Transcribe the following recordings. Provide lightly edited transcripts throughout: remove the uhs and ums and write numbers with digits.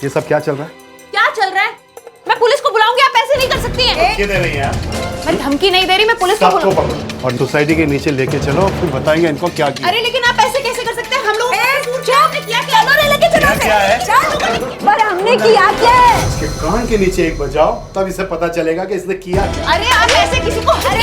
ये सब क्या चल रहा है? क्या चल रहा है? मैं पुलिस को बुलाऊंगी, आप ऐसे नहीं कर सकती हैं। धमकी दे रही हैं आप? मैं धमकी नहीं दे रही, मैं पुलिस को सबको पकड़ो और सोसाइटी के नीचे लेके चलो, फिर बताएंगे इनको क्या किया। अरे लेकिन आप ऐसे कैसे कर सकते हैं? हम लोग लेके चलो क्या है? पर हमने किया क्या है? इसके कान के नीचे एक बजाओ, तब इसे पता चलेगा कि इसने किया क्या। अरे आप ऐसे किसी को चल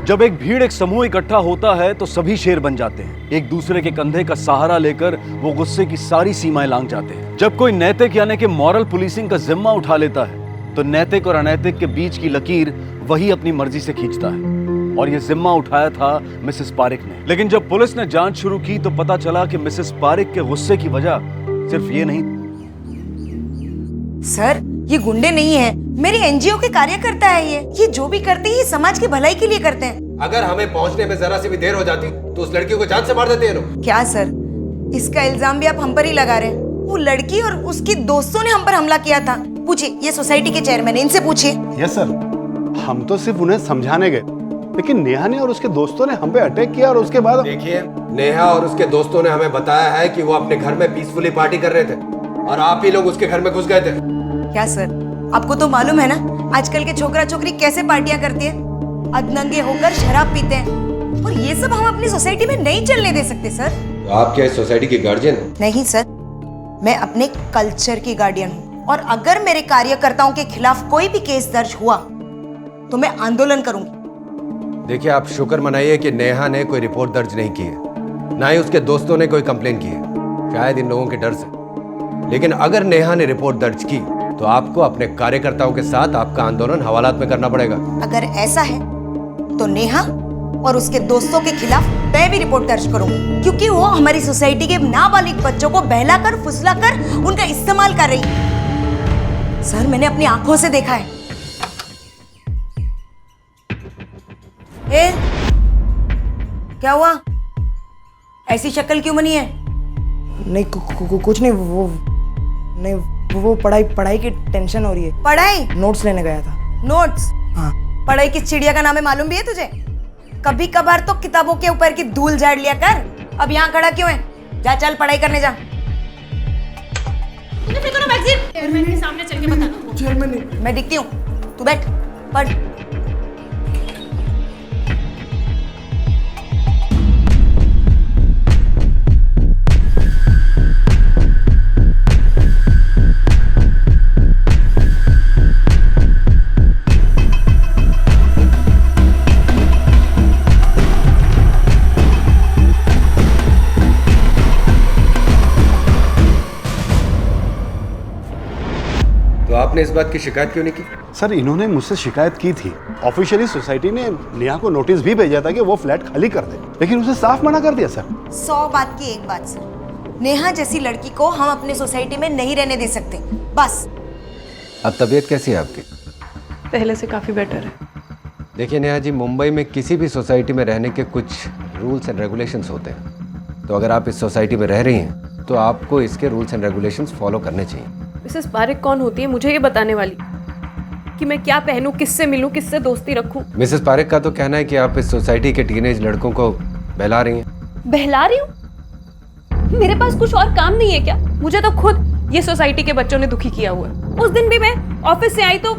जब एक भीड़, एक समूह इकट्ठा होता है तो सभी शेर बन जाते हैं। एक दूसरे के कंधे का सहारा लेकर वो गुस्से की सारी सीमाएं लांघ जाते हैं। जब कोई नैतिक यानी कि मॉरल पुलिसिंग का जिम्मा उठा लेता है तो नैतिक और अनैतिक के बीच की लकीर वही अपनी मर्जी से खींचता है। और ये जिम्मा उठाया था मिसेस पारिक ने। लेकिन जब पुलिस ने जांच शुरू की तो पता चला कि मिसेस पारिक के गुस्से की वजह सिर्फ ये नहीं। सर, ये गुंडे नहीं है, मेरी एनजीओ के कार्यकर्ता है। ये जो भी करते हैं ये समाज की भलाई के लिए करते हैं। अगर हमें पहुंचने में जरा सी भी देर हो जाती तो उस लड़की को जान से मार देते हैं लोग। क्या सर, इसका इल्जाम भी आप हम पर ही लगा रहे हैं? वो लड़की और उसकी दोस्तों ने हम पर हमला किया था। पूछिए, ये सोसाइटी के चेयरमैन है, इनसे पूछिए। यस सर, हम तो सिर्फ उन्हें समझाने गए, लेकिन नेहा ने और उसके दोस्तों ने हम पे अटैक किया और उसके बाद देखिए, नेहा और उसके दोस्तों ने हमें बताया है कि वो अपने घर में पीसफुली पार्टी कर रहे थे और आप ही लोग उसके घर में घुस गए थे। क्या सर, आपको तो मालूम है ना आजकल के छोकरा छोकरी कैसे पार्टियां करती है? अधनंगे होकर शराब पीते हैं, और ये सब हम अपनी सोसाइटी में नहीं चलने दे सकते सर। तो आप क्या इस सोसाइटी के गार्जियन हो? नहीं सर, मैं अपने कल्चर की गार्डियन हूँ, और अगर मेरे कार्यकर्ताओं के खिलाफ कोई भी केस दर्ज हुआ तो मैं आंदोलन करूंगी। देखिए, आप शुक्र मनाइए कि नेहा ने कोई रिपोर्ट दर्ज नहीं की है, ना ही उसके दोस्तों ने कोई कंप्लेन की है, शायद इन लोगों के डर से। लेकिन अगर नेहा ने रिपोर्ट दर्ज की तो आपको अपने कार्यकर्ताओं के साथ आपका आंदोलन हवालात में करना पड़ेगा। अगर ऐसा है तो नेहा और उसके दोस्तों के खिलाफ मैं भी रिपोर्ट दर्ज करूंगी, क्योंकि वो हमारी सोसाइटी के नाबालिग बच्चों को बहलाकर फुसलाकर उनका इस्तेमाल कर रही है। सर, मैंने अपनी आंखों से देखा है। क्या हुआ? ऐसी शक्ल क्यों बनी है? नहीं, कुछ नहीं। वो पढ़ाई की टेंशन हो रही है। पढ़ाई? नोट्स लेने गया था। नोट्स? हाँ। पढ़ाई किस चिड़िया का नाम है मालूम भी है तुझे? कभी कभार तो किताबों के ऊपर की धूल झाड़ लिया कर। अब यहाँ खड़ा क्यों है? जा, चल पढ़ाई करने जा। चेयरमैन के सामने चल के बताना। चेयरमैन, मैं दिखती हूँ, तू बैठ, पढ़। तो आपने इस बात की शिकायत क्यों नहीं की? सर, इन्होंने मुझसे शिकायत की थी। ऑफिशियली सोसाइटी ने नेहा को नोटिस भी भेजा था कि वो फ्लैट खाली कर दे, लेकिन उसे साफ मना कर दिया सर। 100 बात की एक बात सर, नेहा जैसी लड़की को हम अपने सोसाइटी में नहीं रहने दे सकते, बस। अब तबीयत कैसी है आपकी? पहले से काफ़ी बेटर है। देखिए नेहा जी, मुंबई में किसी भी सोसाइटी में रहने के कुछ रूल्स एंड रेगुलेशंस होते हैं। तो अगर आप इस सोसाइटी में रह रही हैं तो आपको इसके रूल्स एंड रेगुलेशंस फॉलो करने चाहिए। मिसेस पारिक कौन होती है मुझे ये बताने वाली कि मैं क्या पहनूं, किससे मिलूं, किससे दोस्ती रखूं? मिसेस पारिक का तो कहना है कि आप इस सोसाइटी के टीनेज लड़कों को बहला रही हैं। बहला रही हूँ? मेरे पास कुछ और काम नहीं है क्या? मुझे तो खुद ये सोसाइटी के बच्चों ने दुखी किया हुआ है। उस दिन भी मैं ऑफिस से आई तो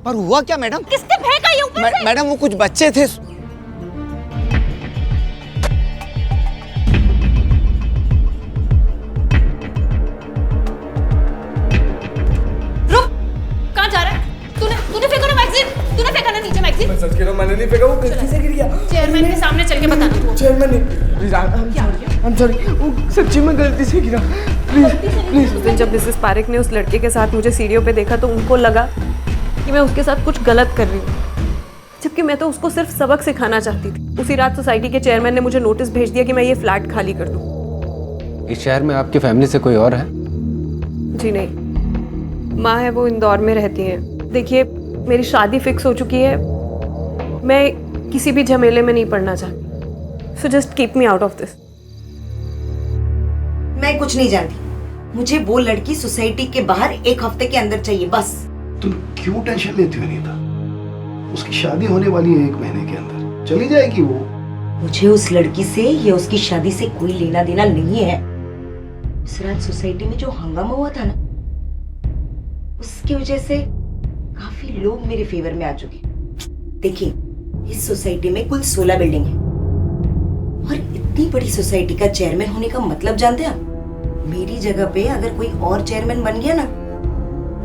पर हुआ क्या मैडम? किसने फेंका ये ऊपर से? मैडम, वो कुछ बच्चे थे। रुक, कहाँ जा रहा है? तूने फेंका ना मैगजीन? तूने फेंका ना? नहीं, chairman please I am sorry वो सच्ची में गलती से गिरा प्लीज उस दिन जब मिसेस पारेख ने उस लड़के के साथ मुझे सीढ़ियों पे देखा तो उनको लगा कि मैं उसके साथ कुछ गलत कर रही हूँ, जबकि मैं तो उसको सिर्फ सबक सिखाना चाहती थी। उसी रात सोसाइटी के चेयरमैन ने मुझे नोटिस भेज दिया कि मैं ये फ्लैट खाली कर दूँ। इस शहर में आपकी फैमिली से कोई और है? जी नहीं, माँ है, वो इंदौर में रहती हैं। देखिए मेरी शादी फिक्स हो चुकी है, मैं किसी भी झमेले में नहीं पड़ना चाहती, so just keep me out of this. मैं कुछ नहीं जानती, मुझे वो लड़की सोसाइटी के बाहर एक हफ्ते के अंदर चाहिए बस। तुम क्यों टेंशन लेती हो नीता? उसकी शादी होने वाली है 1 महीने के अंदर, चली जाएगी वो। मुझे उस लड़की से या उसकी शादी से कोई लेना देना नहीं है। इस रात सोसाइटी में जो हंगामा हुआ था ना, उसकी वजह से काफी लोग मेरे फेवर में आ चुके। देखिए, इस सोसाइटी में कुल 16 बिल्डिंग है और इतनी बड़ी सोसाइटी का चेयरमैन होने का मतलब जानते हैं आप? मेरी जगह पे अगर कोई और चेयरमैन बन गया ना,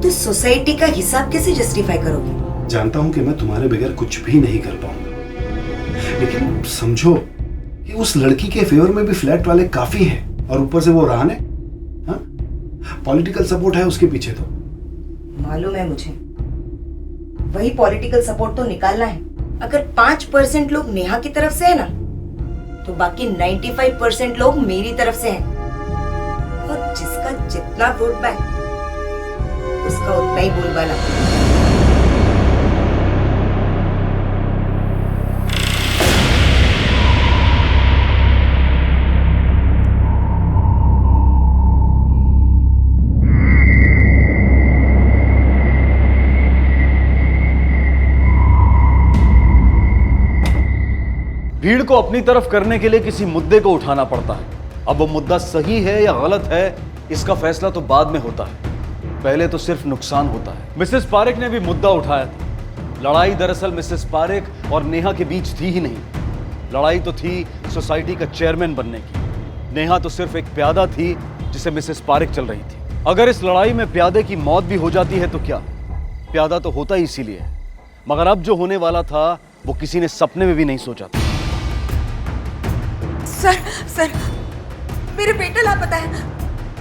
तो सोसाइटी का हिसाब कैसे जस्टिफाई करोगे? जानता हूं कि मैं तुम्हारे बगैर कुछ भी नहीं कर पाऊंगा, लेकिन समझो कि उस लड़की के फेवर में भी फ्लैट वाले काफी हैं और ऊपर से वो रान है, पॉलिटिकल सपोर्ट है उसके पीछे। तो मालूम है मुझे, वही पॉलिटिकल सपोर्ट तो निकालना है। अगर 5% लोग नेहा की तरफ से है ना, तो बाकी 95% लोग मेरी तरफ से हैं। और जिसका जितना वोट बैंक, उसका उतना ही बोलबाला। भीड़ को अपनी तरफ करने के लिए किसी मुद्दे को उठाना पड़ता है। अब वो मुद्दा सही है या गलत है, इसका फैसला तो बाद में होता है, पहले तो सिर्फ नुकसान होता है। मिसेस पारेख ने भी मुद्दा उठाया था। लड़ाई दरअसल मिसेस पारेख और नेहा के बीच थी ही नहीं, लड़ाई तो थी सोसाइटी का चेयरमैन बनने की। नेहा तो सिर्फ एक प्यादा थी जिसे मिसेस पारेख चल रही थी। अगर इस लड़ाई में प्यादे की मौत भी हो जाती है तो क्या, प्यादा तो होता ही इसीलिए है। मगर अब जो होने वाला था वो किसी ने सपने में भी नहीं सोचा था। सर मेरे बेटा लापता है,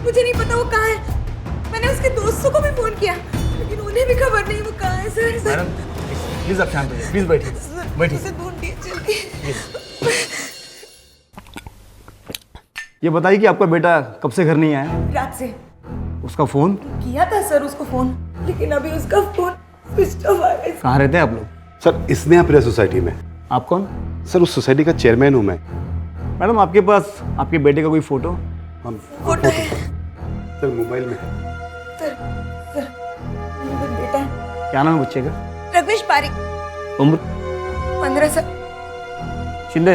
मुझे नहीं पता वो कहाँ है। मैंने उसके दोस्तों को भी फोन किया, लेकिन उन्हें भी खबर नहीं वो कहाँ है। सर मैडम प्लीज आप शांत होइए, प्लीज बैठिए बैठिए। उसे ढूंढिए जल्दी। ये बताइए कि आपका बेटा कब से घर नहीं आया? रात से उसका फोन किया था सर उसको फोन, लेकिन अभी उसका फोन स्विच ऑफ आ गया। कहाँ रहते हैं आप लोग? सर इसने अपने सोसाइटी में। आप कौन? सर उस सोसाइटी का चेयरमैन हूं मैं। मैडम आपके पास आपके बेटे का कोई फोटो? फोटो है सर मोबाइल में। सर मेरा बेटा है। क्या नाम है बच्चे का? रघुवेश पारेख, उम्र? 15 साल। शिंदे।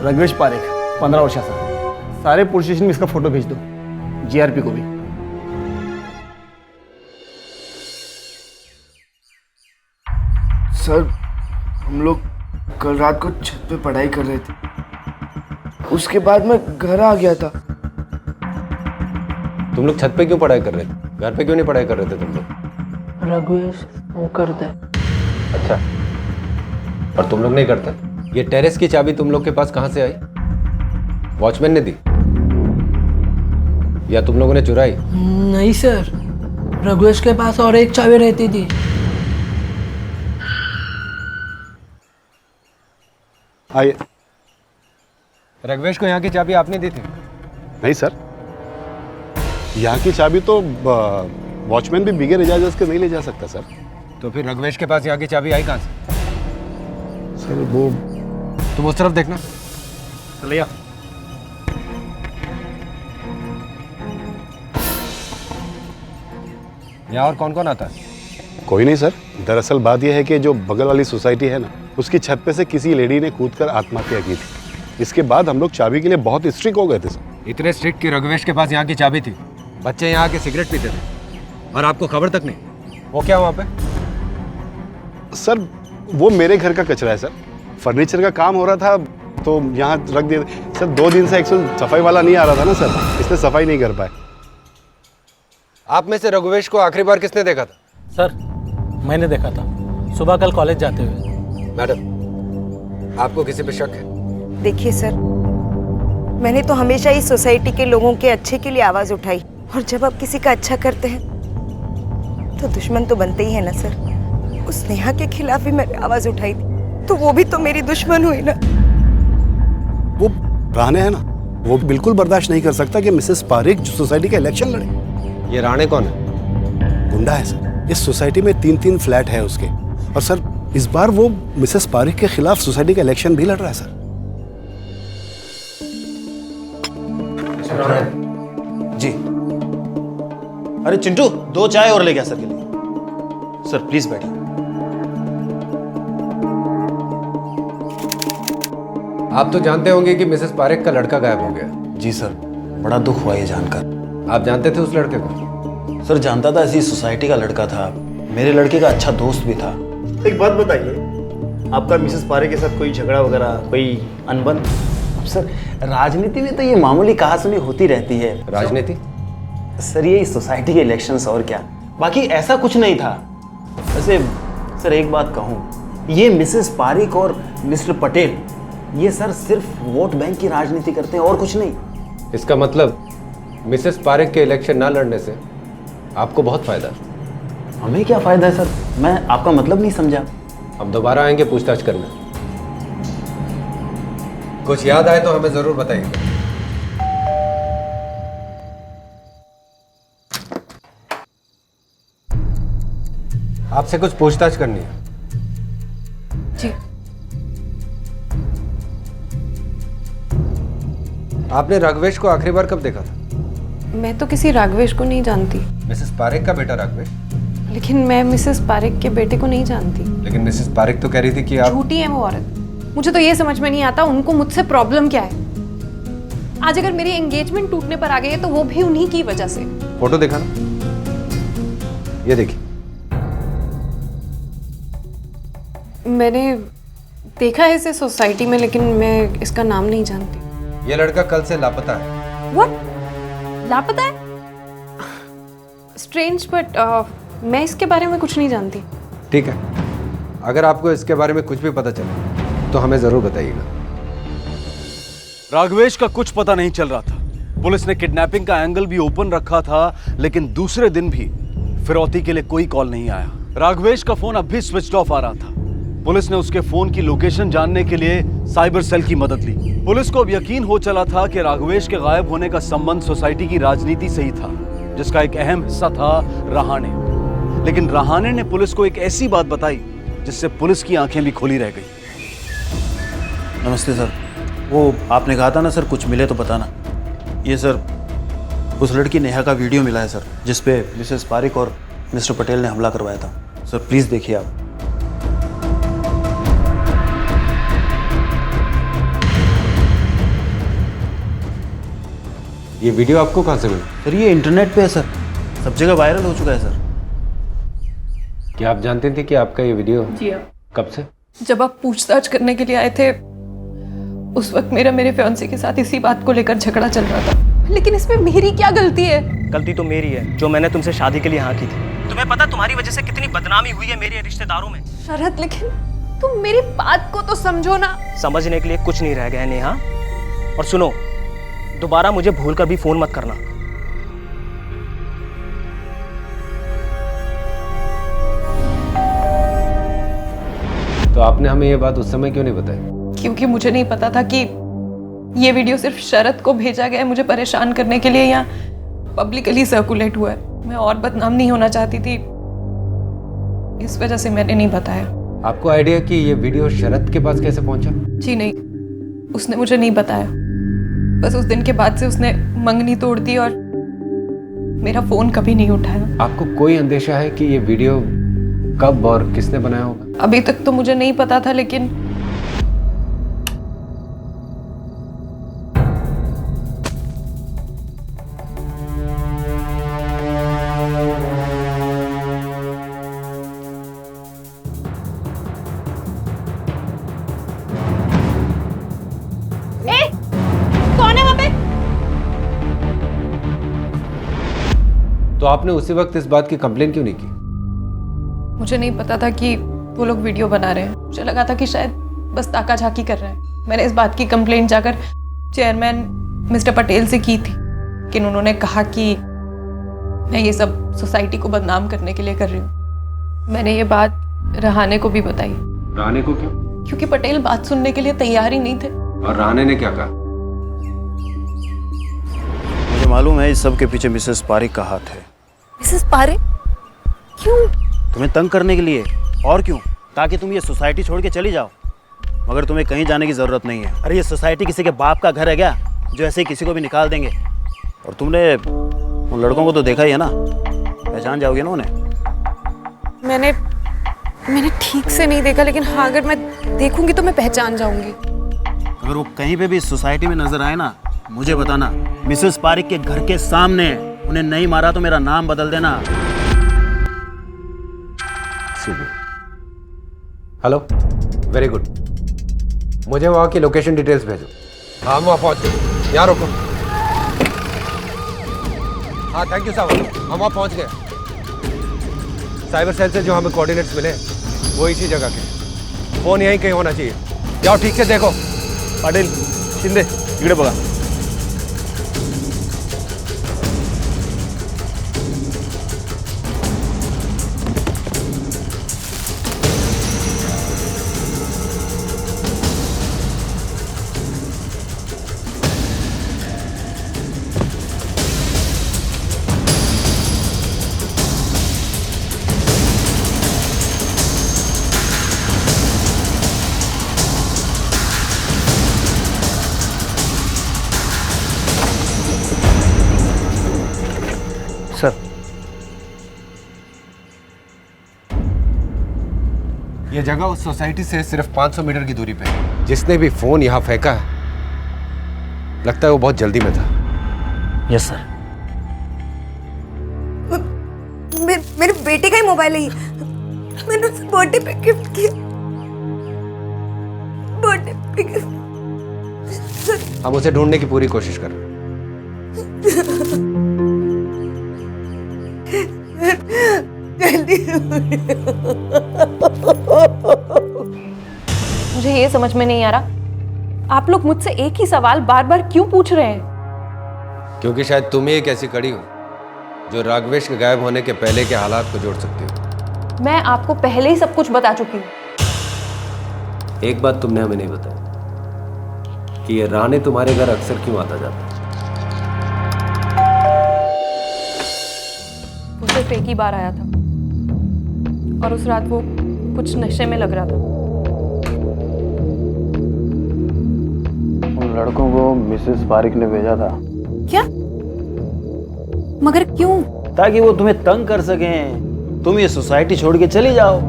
रघुवेश पारेख 15 वर्षाचा। सारे पुलिस स्टेशन में इसका फोटो भेज दो, जीआरपी को भी। सर हम लोग कल रात को छत पे पढ़ाई कर रहे थे, उसके बाद मैं घर आ गया था। तुम लोग छत पे क्यों पढ़ाई कर रहे थे? घर पे क्यों नहीं पढ़ाई कर रहे थे तुम लोग? रघुवेश वो करता है। अच्छा, और तुम लोग नहीं करते? ये टेरेस की चाबी तुम लोग के पास कहाँ से आई? वॉचमैन ने दी या तुम लोगों ने चुराई? नहीं सर, रघुवेश के पास और एक चाबी रहती थी। आइए। रघुवेश को यहाँ की चाबी आपने दी थी? नहीं सर, यहाँ की चाबी तो वॉचमैन भी बिगैर इजाजत के नहीं ले जा सकता सर। तो फिर रघुवेश के पास यहाँ की चाबी आई कहाँ से? सर वो तुम उस तरफ देखना। चलिए। यहाँ और कौन कौन आता है? कोई नहीं सर, दरअसल बात यह है कि जो बगल वाली सोसाइटी है ना, उसकी छत पे से किसी लेडी ने कूदकर आत्महत्या की थी। इसके बाद हम लोग चाबी के लिए बहुत स्ट्रिक्ट हो गए थे सर। इतने स्ट्रिक्ट कि रघुवेश के पास यहाँ की चाबी थी। बच्चे यहाँ आके सिगरेट पीते थे और आपको खबर तक नहीं। वो क्या वहाँ पे? सर वो मेरे घर का कचरा है सर, फर्नीचर का काम हो रहा था तो यहाँ रख दिया सर। 2 दिन से एक्चुअल सफाई वाला नहीं आ रहा था ना सर, इसलिए सफाई नहीं कर पाए। आप में से रघुवेश को आखिरी बार किसने देखा था? सर मैंने देखा था, सुबह कल कॉलेज जाते हुए। मैडम, आपको किसी पे शक है? देखिए सर, मैंने तो हमेशा इस सोसाइटी के लोगों के अच्छे के लिए आवाज उठाई, और जब आप किसी का अच्छा करते हैं तो दुश्मन तो बनते ही है ना सर। उस नेहा के खिलाफ भी मैंने आवाज उठाई थी, तो वो भी तो मेरी दुश्मन हुई ना। वो राणे है ना, वो बिल्कुल बर्दाश्त नहीं कर सकता कि मिसेस पारिक जो सोसाइटी का इलेक्शन लड़े। ये राणे कौन है? गुंडा है सर। इस सोसाइटी में 3-3 फ्लैट है उसके, और सर इस बार वो मिसेस पारिक के खिलाफ सोसाइटी का इलेक्शन भी लड़ रहा है सर। जी। अरे चिंटू, 2 चाय और ले गया सर के लिए। सर प्लीज बैठिए। आप तो जानते होंगे कि मिसेस पारेख का लड़का गायब हो गया। जी सर, बड़ा दुख हुआ ये जानकर। आप जानते थे उस लड़के को? सर जानता था, ऐसी सोसाइटी का लड़का था, मेरे लड़के का अच्छा दोस्त भी था। एक बात बताइए, आपका मिसेस पारेख के साथ कोई झगड़ा वगैरह, कोई अनबन? अब सर राजनीति में तो ये मामूली कहासुनी होती रहती है। राजनीति? सर ये सोसाइटी के इलेक्शंस और क्या, बाकी ऐसा कुछ नहीं था। वैसे सर एक बात कहूँ, ये मिसेस पारिक और मिस्टर पटेल ये सर सिर्फ वोट बैंक की राजनीति करते हैं और कुछ नहीं। इसका मतलब मिसेस पारेख के इलेक्शन ना लड़ने से आपको बहुत फायदा? हमें क्या फायदा है सर, मैं आपका मतलब नहीं समझा। हम दोबारा आएंगे पूछताछ करने। कुछ याद आए तो हमें जरूर बताइएगा। आपसे कुछ पूछताछ करनी है। जी। आपने राघवेश को आखिरी बार कब देखा था? मैं तो किसी राघवेश को नहीं जानती, मिसेस पारेख का बेटा राघवेश। लेकिन मैं मिसेस पारेख के बेटे को नहीं जानती। लेकिन मिसेस पारेख तो कह रही थी कि आप... झूठी है वो औरत। मुझे तो ये समझ में नहीं आता उनको मुझसे प्रॉब्लम क्या है। आज अगर मेरी एंगेजमेंट टूटने पर आ गई है तो वो भी उन्हीं की वजह से। फोटो देखा ना, ये देखिए। मैंने देखा है इसे सोसाइटी में, लेकिन मैं इसका नाम नहीं जानती। ये लड़का कल से लापता है। What? लापता है? स्ट्रेंज, बट मैं इसके बारे में कुछ नहीं जानती। ठीक है, अगर आपको इसके बारे में कुछ भी पता चले तो हमें जरूर बताइएगा। राघवेश का कुछ पता नहीं चल रहा था। पुलिस ने किडनैपिंग का एंगल भी ओपन रखा था, लेकिन दूसरे दिन भी फिरौती के लिए कोई कॉल नहीं आया। राघवेश का फोन अब भी स्विच ऑफ आ रहा था। पुलिस ने उसके फोन की लोकेशन जानने के लिए साइबर सेल की मदद ली। पुलिस को अब यकीन हो चला था कि राघवेश के गायब होने का संबंध सोसाइटी की राजनीति से ही था, जिसका एक अहम हिस्सा था रहाणे। लेकिन रहाणे ने पुलिस को एक ऐसी बात बताई जिससे पुलिस की आंखें भी खुली रह गई। नमस्ते सर, वो आपने कहा था ना सर कुछ मिले तो बताना। ये सर उस लड़की नेहा का वीडियो मिला है सर, जिस पे मिसेस पारिक और मिस्टर पटेल ने हमला करवाया था। सर प्लीज़ देखिए आप। ये वीडियो आपको कहाँ से मिला? सर ये इंटरनेट पे है सर, सब जगह वायरल हो चुका है सर। क्या आप जानते थे कि आपका ये वीडियो? जी हाँ। कब से? जब आप पूछताछ करने के लिए आए थे उस वक्त मेरे फियांसे के साथ इसी बात को लेकर झगड़ा चल रहा था। लेकिन इसमें मेरी क्या गलती है? गलती तो मेरी है जो मैंने तुमसे शादी के लिए हाँ की थी। तुम्हें पता तुम्हारी वजह से कितनी बदनामी हुई है मेरे रिश्तेदारों में। शरद, लेकिन तुम मेरी बात को तो समझो ना। समझने के लिए कुछ नहीं रह गया है नेहा। और सुनो, दोबारा मुझे भूल कर भी फोन मत करना। तो आपने हमें ये बात उस समय क्यों नहीं बताई? क्योंकि मुझे नहीं पता था कि ये वीडियो सिर्फ शरद को भेजा गया है मुझे परेशान करने के लिए, या पब्लिकली सर्कुलेट हुआ है। मैं और बदनाम नहीं होना चाहती थी, इस वजह से मैंने नहीं बताया। आपको आइडिया कि ये वीडियो शरद के पास कैसे पहुंचा? जी नहीं, उसने मुझे नहीं बताया। बस उस दिन के बाद से उसने मंगनी तोड़ दी और मेरा फोन कभी नहीं उठाया। आपको कोई अंदेशा है कि ये वीडियो कब और किसने बनाया होगा? अभी तक तो मुझे नहीं पता था, लेकिन कौन है वहां पे? तो आपने उसी वक्त इस बात की कंप्लेन क्यों नहीं की? मुझे नहीं पता था कि वो लोग वीडियो बना रहे हैं। मुझे लगा था कि शायद बस ताका झाकी कर रहा है। मैंने इस बात की कंप्लेंट जाकर चेयरमैन मिस्टर पटेल से की थी, लेकिन उन्होंने कहा कि मैं ये सब सोसाइटी को बदनाम करने के लिए कर रही हूँ। मैंने ये बात रहाने को भी बताई। रहाने को क्यों? क्योंकि पटेल बात सुनने के लिए तैयार ही नहीं थे। और रहाने ने क्या कहा? मुझे मालूम है इस सब के पीछे मिसेस पारिक का हाथ है। मिसेस पारिक? क्यों? तुम्हें तंग करने के लिए, और क्यों? ताकि तुम ये सोसाइटी छोड़ के चली जाओ। मगर तुम्हें कहीं जाने की जरूरत नहीं है। अरे ये सोसाइटी किसी के बाप का घर है क्या, जो ऐसे ही किसी को भी निकाल देंगे? और तुमने उन लड़कों को तो देखा ही है ना, पहचान जाओगे ना उन्हें। मैंने ठीक से नहीं देखा, लेकिन हाँ अगर मैं देखूंगी तो मैं पहचान जाऊंगी। अगर वो कहीं पे भी इस सोसाइटी में नजर आए ना, मुझे बताना। मिसेस पारिक के घर के सामने। उन्हें नहीं मारा तो मेरा नाम बदल देना। Hello, very good. मुझे वहाँ की लोकेशन डिटेल्स भेजो। हाँ, वहाँ पहुँच गए। यहाँ रुको। हाँ, थैंक यू साहब, हम वहाँ पहुँच गए। साइबर सेल से जो हमें कोऑर्डिनेट्स मिले वो इसी जगह के। फोन यहीं कहीं होना चाहिए। जाओ ठीक से देखो। पाटिल, शिंदे, इकडे बघा। सर, ये जगह उस सोसाइटी से सिर्फ 500 मीटर की दूरी पे है। जिसने भी फोन यहाँ फेंका है, लगता है वो बहुत जल्दी में था। Yes sir. मेरे बेटे का ही मोबाइल है ये। मैंने उसे बर्थडे पे गिफ्ट किया। बर्थडे पे गिफ्ट। हम उसे ढूंढने की पूरी कोशिश कर रहे हैं। मुझे ये समझ में नहीं आ रहा, आप लोग मुझसे एक ही सवाल बार बार क्यों पूछ रहे हैं? क्योंकि शायद तुम ही एक ऐसी कड़ी हो जो राघवेश के गायब होने के पहले के हालात को जोड़ सकती हो। मैं आपको पहले ही सब कुछ बता चुकी हूँ। एक बात तुमने हमें नहीं बताई कि ये राणे तुम्हारे घर अक्सर क्यों आता जाता है। वो सिर्फ एक ही बार आया था, और उस रात वो कुछ नशे में लग रहा था। उन लड़कों को मिसेस पारिक ने भेजा था। क्या? मगर क्यों? ताकि वो तुम्हें तंग कर सकें, तुम ये सोसाइटी छोड़ के चली जाओ।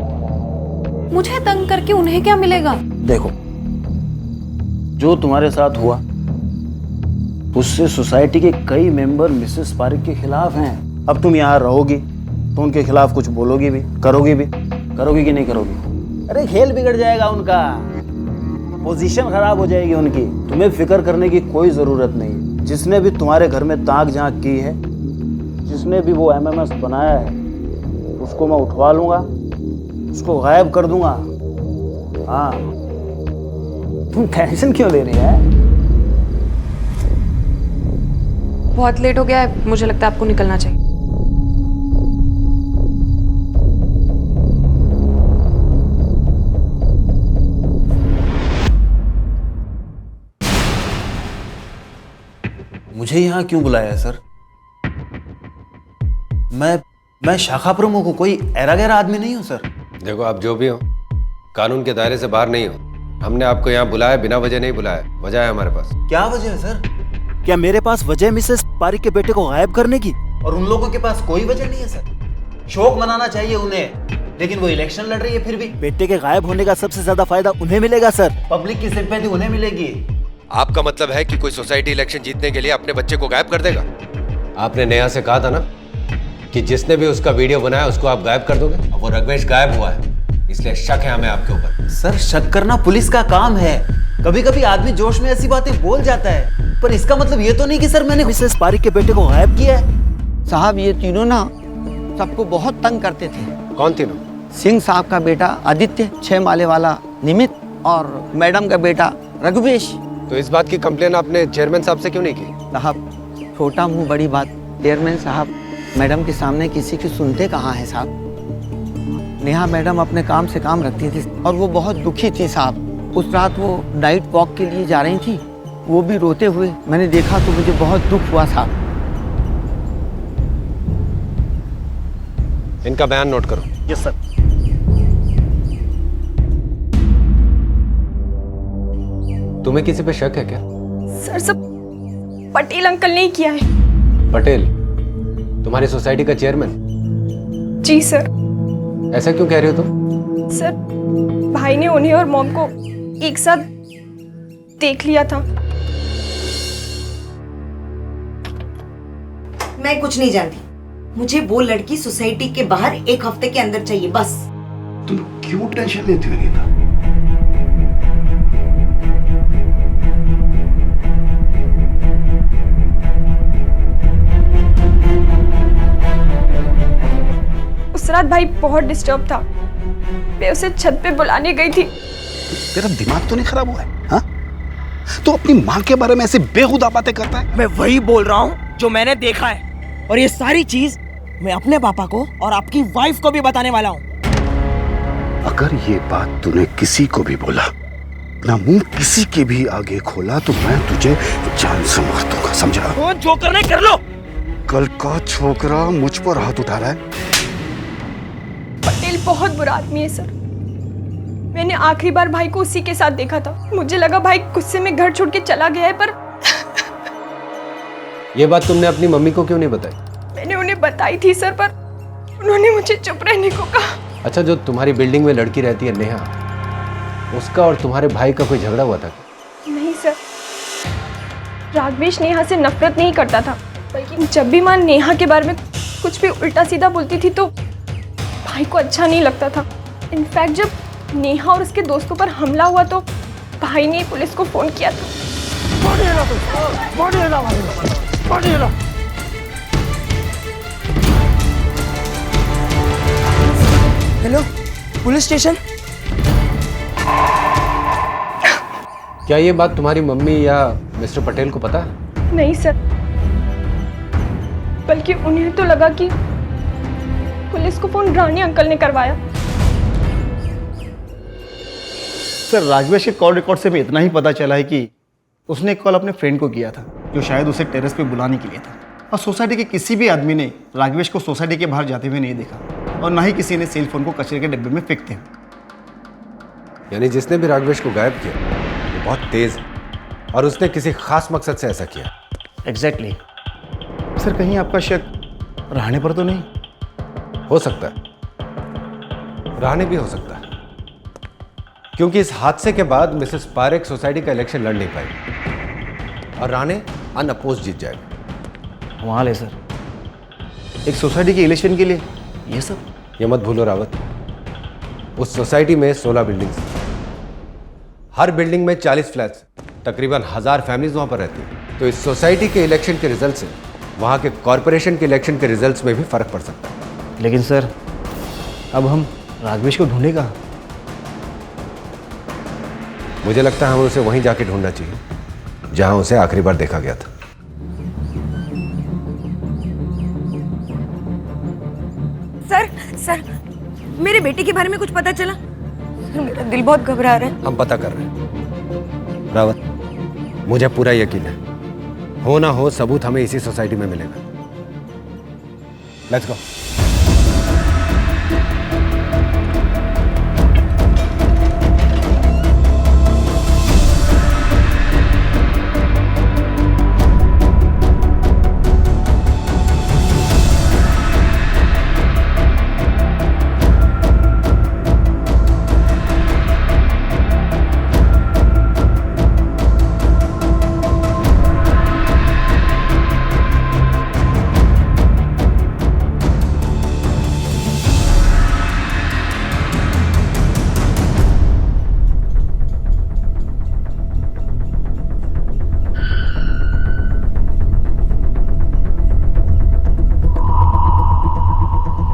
मुझे तंग करके उन्हें क्या मिलेगा? देखो, जो तुम्हारे साथ हुआ उससे सोसाइटी के कई मेंबर मिसेस पारिक के खिलाफ हैं। अब तुम यहाँ रहोगी तो उनके खिलाफ कुछ बोलोगी भी, करोगी कि नहीं करोगी? अरे खेल बिगड़ जाएगा उनका, पोजीशन खराब हो जाएगी उनकी। तुम्हें फिक्र करने की कोई जरूरत नहीं। जिसने भी तुम्हारे घर में ताक झांक की है, जिसने भी वो एमएमएस बनाया है, उसको मैं उठवा लूंगा, उसको गायब कर दूंगा। हाँ, तुम टेंशन क्यों ले रही है? बहुत लेट हो गया है, मुझे लगता है आपको निकलना चाहिए। मुझे यहाँ क्यों बुलाया है सर? मैं शाखा प्रमुख हूँ, कोई ऐरा गैरा आदमी नहीं हूँ सर। देखो, आप जो भी हो, कानून के दायरे से बाहर नहीं हो। हमने आपको यहाँ बुलाया, बिना वजह नहीं बुलाया। वजह है हमारे पास। क्या वजह है सर? क्या मेरे पास वजह है मिसेस पारिक के बेटे को गायब करने की? और उन लोगों के पास कोई वजह नहीं है सर। शोक मनाना चाहिए उन्हें, लेकिन वो इलेक्शन लड़ रही है। फिर भी बेटे के गायब होने का सबसे ज्यादा फायदा उन्हें मिलेगा सर। पब्लिक की सिंपैथी उन्हें मिलेगी। आपका मतलब है कि कोई सोसाइटी इलेक्शन जीतने के लिए अपने बच्चे को गायब कर देगा? आपने नेहा से कहा था ना कि जिसने भी उसका वीडियो बनाया उसको आप गायब कर दोगे। अब वो राघवेश गायब हुआ है, इसलिए शक है हमें आपके ऊपर। सर, शक करना पुलिस का काम है। कभी कभी आदमी जोश में ऐसी बातें बोल जाता है, पर इसका मतलब ये तो नहीं कि सर मैंने मिसेस पारिक के बेटे को गायब किया है। साहब, ये तीनों ना सबको बहुत तंग करते थे। कौन तीनों? सिंह साहब का बेटा आदित्य, 6 माले वाला निमित और मैडम का बेटा रघुवेश। तो इस बात की कंप्लेन आपने चेयरमैन साहब से क्यों नहीं की? साहब छोटा मुंह बड़ी बात। चेयरमैन साहब मैडम के सामने किसी की सुनते कहाँ हैं साहब। नेहा मैडम अपने काम से काम रखती थी और वो बहुत दुखी थी साहब। उस रात वो नाइट वॉक के लिए जा रही थी, वो भी रोते हुए मैंने देखा तो मुझे बहुत दुख हुआ साहब। इनका बयान नोट करो। Yes sir. तुम्हें किसी पे शक है क्या? सर सब पटेल अंकल ने ही किया है। पटेल तुम्हारी सोसाइटी का चेयरमैन? जी सर। ऐसा क्यों कह रहे हो तुम? सर भाई ने उन्हें और मॉम को एक साथ देख लिया था। मैं कुछ नहीं जानती, मुझे वो लड़की सोसाइटी के बाहर 1 हफ्ते के अंदर चाहिए बस। तुम क्यों टेंशन लेती हो रीता? उस रात भाई बहुत डिस्टर्ब था, मैं उसे छत पे बुलाने गई थी। तेरा दिमाग तो नहीं खराब हुआ है? हाँ? तो अपनी माँ के बारे में ऐसे बेहुदा बातें करता है? मैं वही बोल रहा हूँ जो मैंने देखा है, और ये सारी चीज मैं अपने पापा को और आपकी वाइफ को भी बताने वाला हूँ। अगर ये बात तूने किसी को भी बोला, ना मुंह किसी के भी आगे खोला, तो मैं तुझे जान से मार दूंगा, समझा? वो जो करना है कर लो। कल का छोकरा मुझ पर हाथ उठा रहा है। पटेल बहुत बुरा आदमी है सर। मैंने आखिरी बार भाई को उसी के साथ देखा था। मुझे लगा भाई गुस्से में घर छोड़ के चला गया है, पर ये बात तुमने अपनी मम्मी को क्यों नहीं बताई? मैंने उन्हें बताई थी सर, पर उन्होंने मुझे चुप रहने को कहा। अच्छा, जो तुम्हारी बिल्डिंग में लड़की रहती है नेहा, उसका और तुम्हारे भाई का कोई झगड़ा हुआ था? नहीं सर, राघवेश नेहा से नफरत नहीं करता था, बल्कि जब भी माँ नेहा के बारे में कुछ भी उल्टा सीधा बोलती थी तो भाई को अच्छा नहीं लगता था। इनफैक्ट जब नेहा और उसके दोस्तों पर हमला हुआ तो भाई ने पुलिस को फोन किया था। Hello police station. क्या ये बात तुम्हारी मम्मी या मिस्टर पटेल को पता है? नहीं सर, बल्कि उन्हें तो लगा कि पुलिस को फोन रानी अंकल ने करवाया। सर राघवेश के कॉल रिकॉर्ड से भी इतना ही पता चला है कि उसने कॉल अपने फ्रेंड को किया था, जो शायद उसे टेरेस पे बुलाने के लिए था, और सोसाइटी के किसी भी आदमी ने राघवेश को सोसाइटी के बाहर जाते हुए नहीं देखा, और ना ही किसी ने सेल फोन को कचरे के डिब्बे में फेंकते हैं। यानी जिसने भी राघवेश को गायब किया वो बहुत तेज है और उसने किसी खास मकसद से ऐसा किया। एग्जैक्टली। सर कहीं आपका शक रहने पर तो नहीं? हो सकता है, रहने भी हो सकता है, क्योंकि इस हादसे के बाद मिसेस पारेख सोसाइटी का इलेक्शन लड़ नहीं पाई और राणे अनअपोज जीत जाएगा। कमाल है सर, एक सोसाइटी के इलेक्शन के लिए ये सब। ये मत भूलो रावत, उस सोसाइटी में 16 बिल्डिंग्स, हर बिल्डिंग में 40 फ्लैट्स, तकरीबन 1000 फैमिलीज वहां पर रहती हैं। तो इस सोसाइटी के इलेक्शन के रिजल्ट से वहां के कॉरपोरेशन के इलेक्शन के रिजल्ट्स में भी फर्क पड़ सकता है। लेकिन सर अब हम राघवेश को ढूंढे कहाँ? मुझे लगता है हमें उसे वहीं जाके ढूंढना चाहिए जहां उसे आखिरी बार देखा गया था। सर मेरे बेटे के बारे में कुछ पता चला? सर मेरा दिल बहुत घबरा रहा है। हम पता कर रहे हैं रावत, मुझे पूरा यकीन है, हो ना हो सबूत हमें इसी सोसाइटी में मिलेगा। Let's go.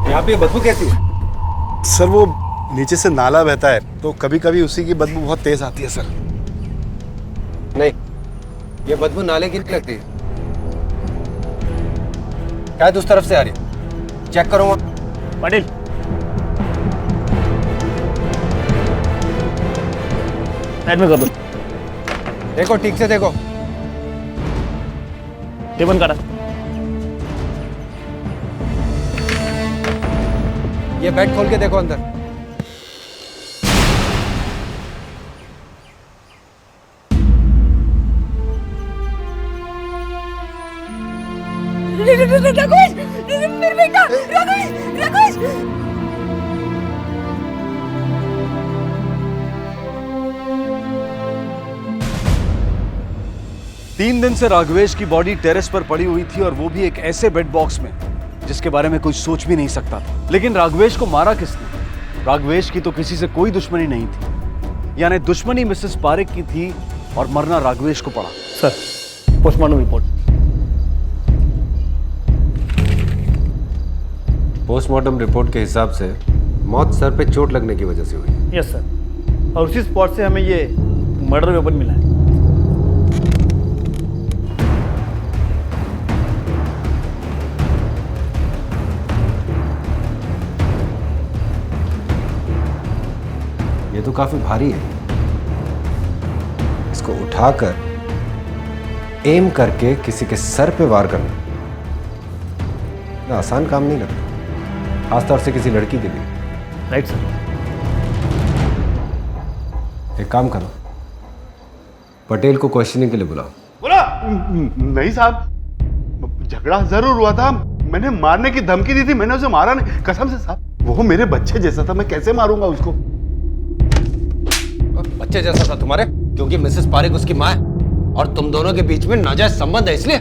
यहाँ पे बदबू कैसी है? सर वो नीचे से नाला बहता है तो कभी कभी उसी की बदबू बहुत तेज आती है सर। नहीं, ये बदबू नाले की नहीं लगती है, शायद उस तरफ से आ रही है। चेक करो वहाँ। पटेल, साइड में कर दो। देखो ठीक से देखो। टेबल करा। ये बेड खोल के देखो अंदर। रघुवेश, मेरा बेटा, रघुवेश, रघुवेश। 3 दिन से राघवेश की बॉडी टेरेस पर पड़ी हुई थी और वो भी एक ऐसे बेड बॉक्स में जिसके बारे में कोई सोच भी नहीं सकता था। लेकिन राघवेश को मारा किसने? राघवेश की तो किसी से कोई दुश्मनी नहीं थी, यानी दुश्मनी मिसेस पारेख की थी और मरना राघवेश को पड़ा। Sir, postmortem report. Postmortem report के हिसाब से मौत सर पे चोट लगने की वजह से हुई। यस सर, और उसी स्पॉट से हमें ये मर्डर वेपन मिला है। ये तो काफी भारी है, इसको उठाकर एम करके किसी के सर पे वार करना ना आसान काम नहीं लगता, खासतौर से किसी लड़की के लिए। Right sir. एक काम करो, पटेल को क्वेश्चनिंग के लिए बुलाओ। बोला नहीं साहब, झगड़ा जरूर हुआ था, मैंने मारने की धमकी दी थी, मैंने उसे मारा नहीं, कसम से साहब। वो मेरे बच्चे जैसा था, मैं कैसे मारूंगा उसको? बच्चे जैसा था तुम्हारे, क्योंकि मिसेस पारेख उसकी मां है और तुम दोनों के बीच में नाजायज संबंध है, इसलिए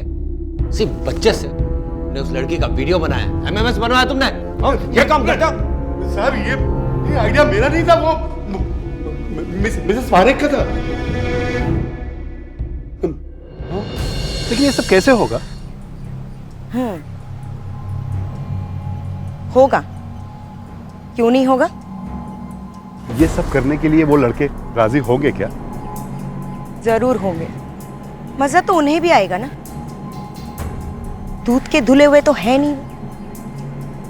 सिर्फ बच्चे से ने उस लड़की का वीडियो बनाया, एमएमएस बनवाया तुमने। ये काम करते हो साहब? ये आइडिया मेरा नहीं था, वो मिसेस पारेख का था। लेकिन ये सब कैसे होगा? होगा, क्यों नहीं होगा? ये सब करने के लिए वो लड़के राजी होंगे क्या? जरूर होंगे, मजा तो उन्हें भी आएगा ना। दूध के धुले हुए तो है नहीं।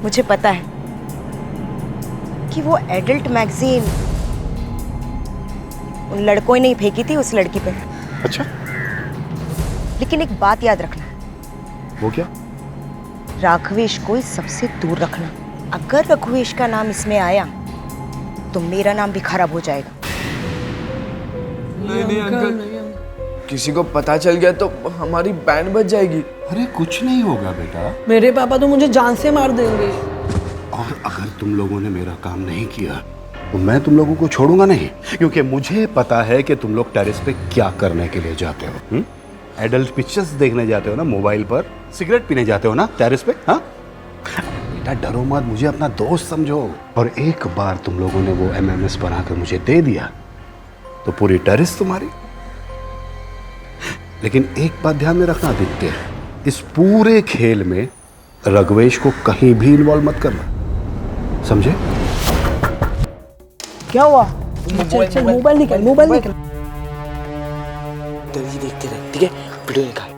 मुझे पता है कि वो एडल्ट मैगजीन उन लड़कों ने नहीं फेंकी थी उस लड़की पे। अच्छा, लेकिन एक बात याद रखना। वो क्या? राघवेश को इस सबसे दूर रखना। अगर रघुवेश का नाम इसमें आया तो मेरा नाम भी खराब हो जाएगा। नहीं अंकल, किसी को पता चल गया तो हमारी बैंड बच जाएगी। अरे कुछ नहीं होगा बेटा। मेरे पापा तो मुझे जान से मार देंगे। और अगर तुम लोगों ने मेरा काम नहीं किया तो मैं तुम लोगों को छोड़ूंगा नहीं, क्योंकि मुझे पता है कि तुम लोग टेरेस पे क्या करने के लिए जाते हो। एडल्ट पिक्चर्स देखने जाते हो ना मोबाइल पर, सिगरेट पीने जाते हो ना टेरेस पे। हाँ बेटा, डरो मत, मुझे अपना दोस्त समझो। और एक बार तुम लोगों ने वो एमएमएस बनाकर मुझे दे दिया तो पूरी टेरेस तुम्हारी। लेकिन एक बात ध्यान में रखना आदित्य, इस पूरे खेल में रघुवेश को कहीं भी इन्वॉल्व मत करना, समझे? क्या हुआ? चल मोबाइल निकाल, मोबाइल निकाल। जल्दी देखते रहे, ठीक है? वीडियो निकाल।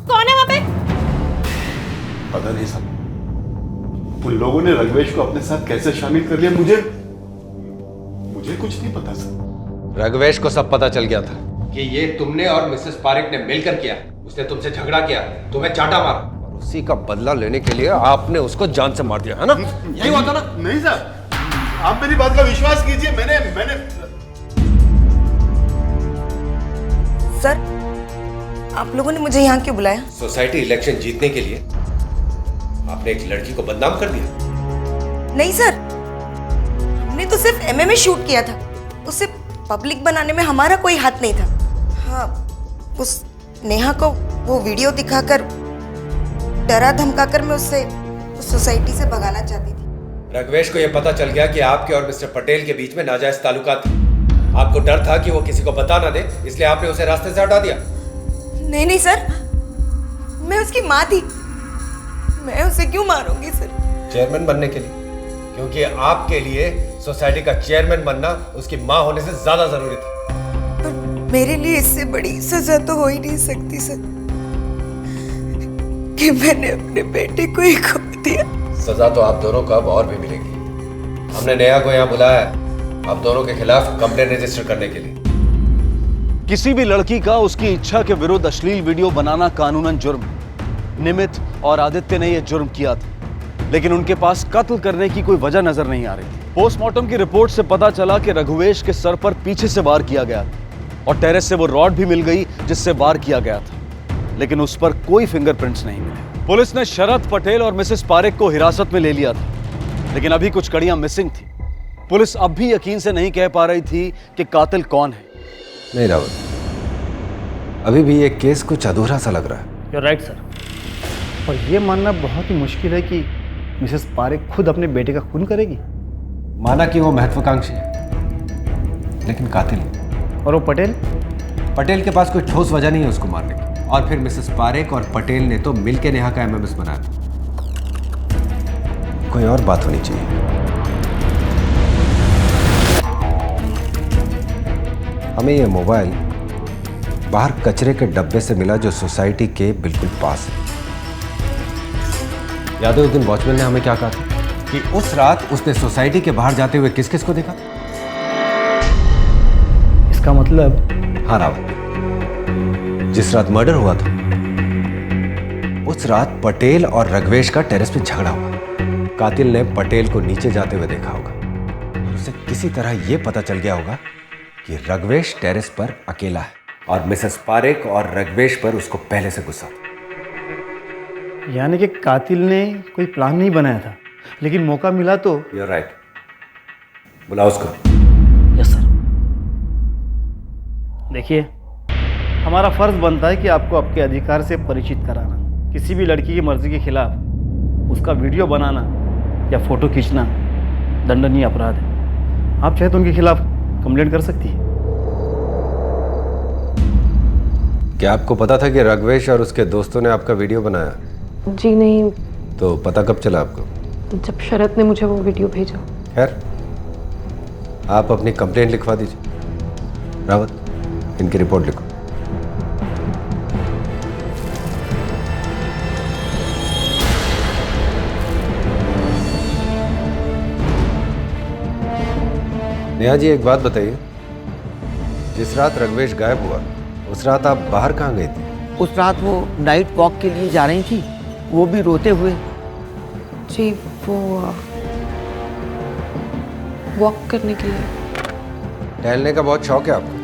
कौन है वहाँ पे? पता नहीं सब उन लोगों ने रघुवेश को अपने साथ कैसे शामिल कर लिया, मुझे कुछ नहीं पता सर। रघुवेश को सब पता चल गया था कि ये तुमने और मिसेस पारेख ने मिलकर किया। उसने तुमसे झगड़ा किया, तुम्हें चाटा मारा और उसी का बदला लेने के लिए आपने उसको जान से मार दिया, है ना? यही हुआ था ना? नहीं सर, आप मेरी बात का विश्वास कीजिए। मैंने सर, आप लोगों ने मुझे यहाँ क्यों बुलाया? सोसाइटी इलेक्शन जीतने के लिए आपने एक लड़की को बदनाम कर दिया। नहीं सर, हमने तो सिर्फ एमएमए शूट किया था, उसे पब्लिक बनाने में हमारा कोई हाथ नहीं था। हाँ, उस नेहा को वो वीडियो दिखाकर डरा धमकाकर मैं उससे उस सोसाइटी से भगाना चाहती थी। रघुवेश को यह पता चल गया कि आपके और मिस्टर पटेल के बीच में नाजायज ताल्लुकात थे। आपको डर था कि वो किसी को बता ना दे, इसलिए आपने उसे रास्ते से हटा दिया। नहीं नहीं सर, मैं उसकी माँ थी। मैं उसे क्यों मारूंगी सर? चेयरमैन बनने के लिए, क्योंकि आपके लिए सोसाइटी का चेयरमैन बनना उसकी माँ होने से ज्यादा जरूरी था। पर मेरे लिए इससे बड़ी सजा तो हो ही नहीं सकती सर कि मैंने अपने बेटे को ही खो दिया। सजा तो आप दोनों को अब और भी मिलेगी। हमने नेहा को यहाँ बुलाया है आप दोनों के खिलाफ कंप्लेंट रजिस्टर करने के लिए। किसी भी लड़की का उसकी इच्छा के विरुद्ध अश्लील वीडियो बनाना कानूनन जुर्म है। निमित और आदित्य ने यह जुर्म किया था, लेकिन उनके पास कत्ल करने की कोई वजह नजर नहीं आ रही थी। पोस्टमार्टम की रिपोर्ट से पता चला कि रघुवेश के सर पर पीछे से वार किया गया था और टेरेस से वो रॉड भी मिल गई जिससे वार किया गया था, लेकिन उस पर कोई फिंगरप्रिंट्स नहीं मिले। पुलिस ने शरद पटेल और मिसेस पारेख को हिरासत में ले लिया था, लेकिन अभी कुछ कड़ियां मिसिंग थी। पुलिस अब भी यकीन से नहीं कह पा रही थी कि कातिल कौन है। नहीं रावत, अभी भी ये केस कुछ अधूरा सा लग रहा है। You're right, sir. और ये मानना बहुत ही मुश्किल है कि मिसेस पारेख खुद अपने बेटे का खून करेगी। माना कि वो महत्वाकांक्षी है, लेकिन कातिल नहीं। और वो पटेल? पटेल के पास कोई ठोस वजह नहीं है उसको मारने की। और फिर मिसेस पारेख और पटेल ने तो मिलकर नेहा का एमएमएस बनाया था। कोई और बात होनी चाहिए। हमें ये मोबाइल बाहर कचरे के डब्बे से मिला जो सोसाइटी के बिल्कुल पास है। याद है उस दिन वॉचमैन ने हमें क्या कहा था कि उस रात उसने सोसाइटी के बाहर जाते हुए किस किस को देखा? इसका मतलब? हाँ रावत, जिस रात मर्डर हुआ था उस रात पटेल और रघुवेश का टेरेस पे झगड़ा हुआ। कातिल ने पटेल को नीचे जाते हुए देखा होगा। उसे किसी तरह यह पता चल गया होगा कि रघुवेश टेरेस पर अकेला है और मिसेस पारेख और रघुवेश पर उसको पहले से गुस्सा था। यानी कि कातिल ने कोई प्लान नहीं बनाया था, लेकिन मौका मिला तो। You're right. बुलाओ उसको। Yes sir. देखिए, हमारा फर्ज बनता है कि आपको आपके अधिकार से परिचित कराना। किसी भी लड़की की मर्जी के खिलाफ उसका वीडियो बनाना या फोटो खींचना दंडनीय अपराध है। आप चाहे तो उनके खिलाफ कंप्लेंट कर सकती है। क्या आपको पता था कि रघुवेश और उसके दोस्तों ने आपका वीडियो बनाया? जी नहीं। तो पता कब चला आपको? जब शरद ने मुझे वो वीडियो भेजा। खैर, आप अपनी कंप्लेंट लिखवा दीजिए। रावत, इनकी रिपोर्ट लिखो। नेहा जी, एक बात बताइए, जिस रात रघुवेश गायब हुआ उस रात आप बाहर कहाँ गई थी? उस रात वो नाइट वॉक के लिए जा रही थी, वो भी रोते हुए। जी, वो वॉक करने के लिए। टहलने का बहुत शौक है आपको?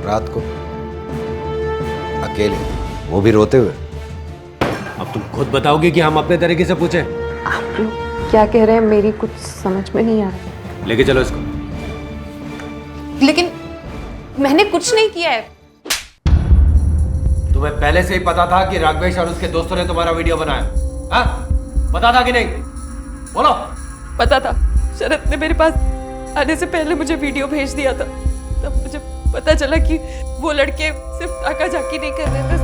रात को अकेले, वो भी रोते हुए? अब तुम खुद बताओगे कि हम अपने तरीके से पूछें? आप लोग क्या कह रहे हैं, मेरी कुछ समझ में नहीं आ रहा। लेके चलो इसको। लेकिन मैंने कुछ नहीं किया है। तुम्हें पहले से ही पता था कि राघवेश और उसके दोस्तों ने तुम्हारा वीडियो बनाया? हाँ? पता था कि नहीं? बोलो। पता था। शरद ने मेरे पास आने से पहले मुझे वीडियो भेज दिया था। तब मुझे पता चला कि वो लड़के सिर्फ ताका झाकी नहीं कर रहे थे,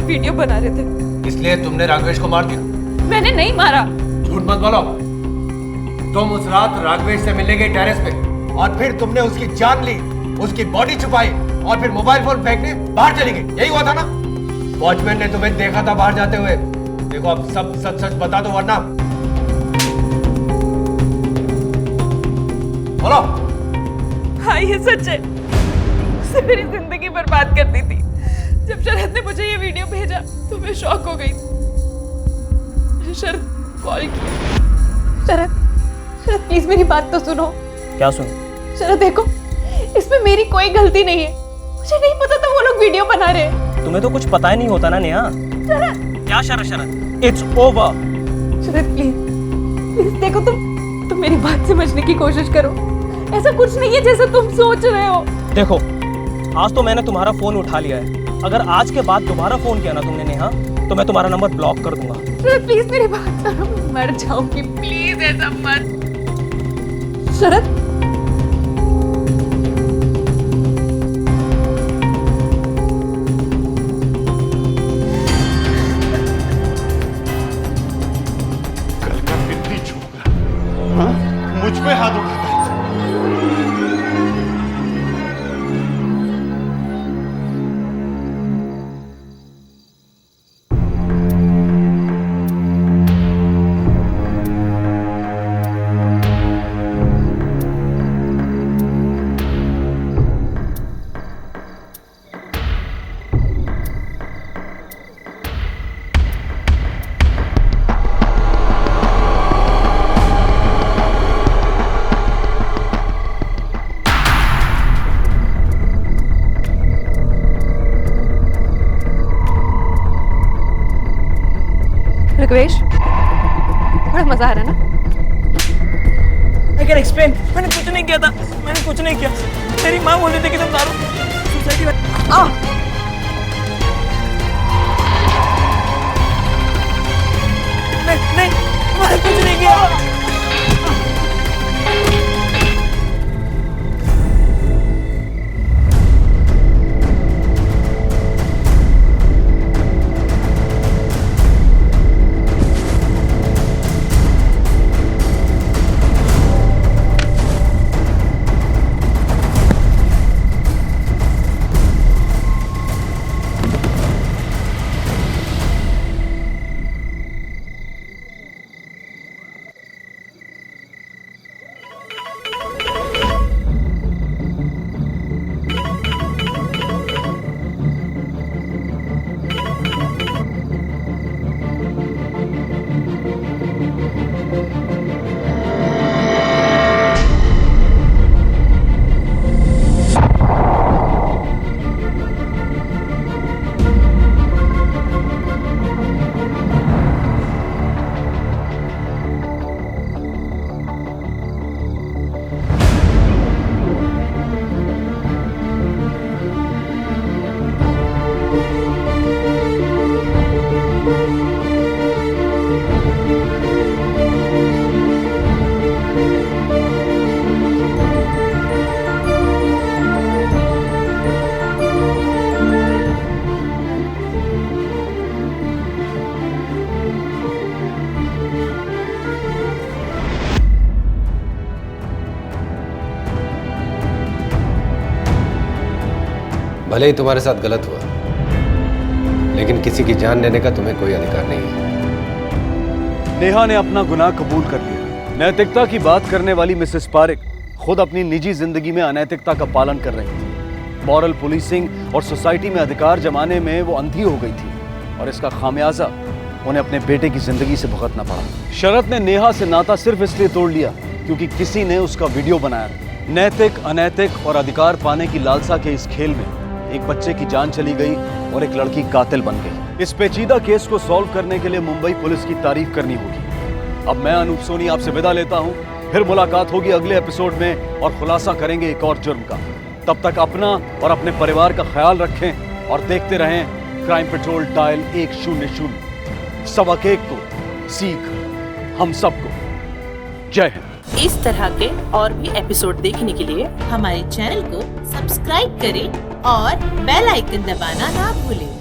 वीडियो बना रहे थे। इसलिए तुमने राघवेश को मार दिया? मैंने नहीं मारा। झूठ मत बोलो। तुम उस रात राघवेश से मिलने गई टेरेस पे और फिर तुमने उसकी जान ली, उसकी बॉडी छुपाई और फिर मोबाइल फोन फेंकने बाहर चली गई। यही हुआ था ना? वॉचमैन ने तुम्हें देखा था बाहर जाते हुए। देखो, अब सब सच सच बता दो वरना। बोलो। हाँ, ये सच है। उससे मेरी जिंदगी बर्बाद कर दी थी। जब शरद ने मुझे ये वीडियो भेजा तो मैं शॉक हो गई। शरद कॉल किया। शरद प्लीज मेरी बात तो सुनो। क्या सुनो? शरद देखो, इसमें मेरी कोई गलती नहीं है। मुझे नहीं पता था वो लोग वीडियो बना रहे हैं। तुम्हें तो कुछ पता ही नहीं होता ना नेहा। शरद। क्या Sharad? It's over. Sharad please देखो, तुम मेरी बात समझने की कोशिश करो। ऐसा कुछ नहीं है जैसा तुम सोच रहे हो। देखो, आज तो मैंने तुम्हारा फोन उठा लिया है। अगर आज के बाद दोबारा फोन किया ना तुमने नेहा, तो मैं तुम्हारा नंबर ब्लॉक कर दूंगा। शरद प्लीज मेरी बात सुनो, मर जाऊंगी, प्लीज ऐसा मत। शरद मुझ पे हाथ उठाता है। ऋग्वेश, बड़ा मजा आ रहा है ना? I can explain. मैंने कुछ नहीं किया था, मैंने कुछ नहीं किया। मेरी माँ बोल रही थी कि तुम दारू सोसाइटी में नहीं, मैंने कुछ नहीं किया। भले ही तुम्हारे साथ गलत हुआ, लेकिन किसी की जान लेने का तुम्हें कोई अधिकार नहीं है। नेहा ने अपना गुनाह कबूल कर लिया। नैतिकता की बात करने वाली मिसेस पारिक खुद अपनी निजी जिंदगी में अनैतिकता का पालन कर रही थी। मॉरल पुलिसिंग और सोसाइटी में अधिकार जमाने में वो अंधी हो गई थी और इसका खामियाजा उन्हें अपने बेटे की जिंदगी से भुगतना पड़ा। शरत ने नेहा से नाता सिर्फ इसलिए तोड़ लिया क्योंकि किसी ने उसका वीडियो बनाया। नैतिक, अनैतिक और अधिकार पाने की लालसा के इस खेल में एक बच्चे की जान चली गई और एक लड़की कातिल बन गई। इस पेचीदा केस को सॉल्व करने के लिए मुंबई पुलिस की तारीफ करनी होगी। अब मैं अनूप सोनी आपसे विदा लेता हूं। फिर मुलाकात होगी अगले एपिसोड में और खुलासा करेंगे एक और जुर्म का। तब तक अपना और अपने परिवार का ख्याल रखें और देखते रहें क्राइम पेट्रोल डायल 100। सबक एक को सीख हम सबको। जय हिंद। इस तरह के और भी एपिसोड देखने के लिए हमारे चैनल को सब्सक्राइब करें और बेल आइकन दबाना ना भूलें।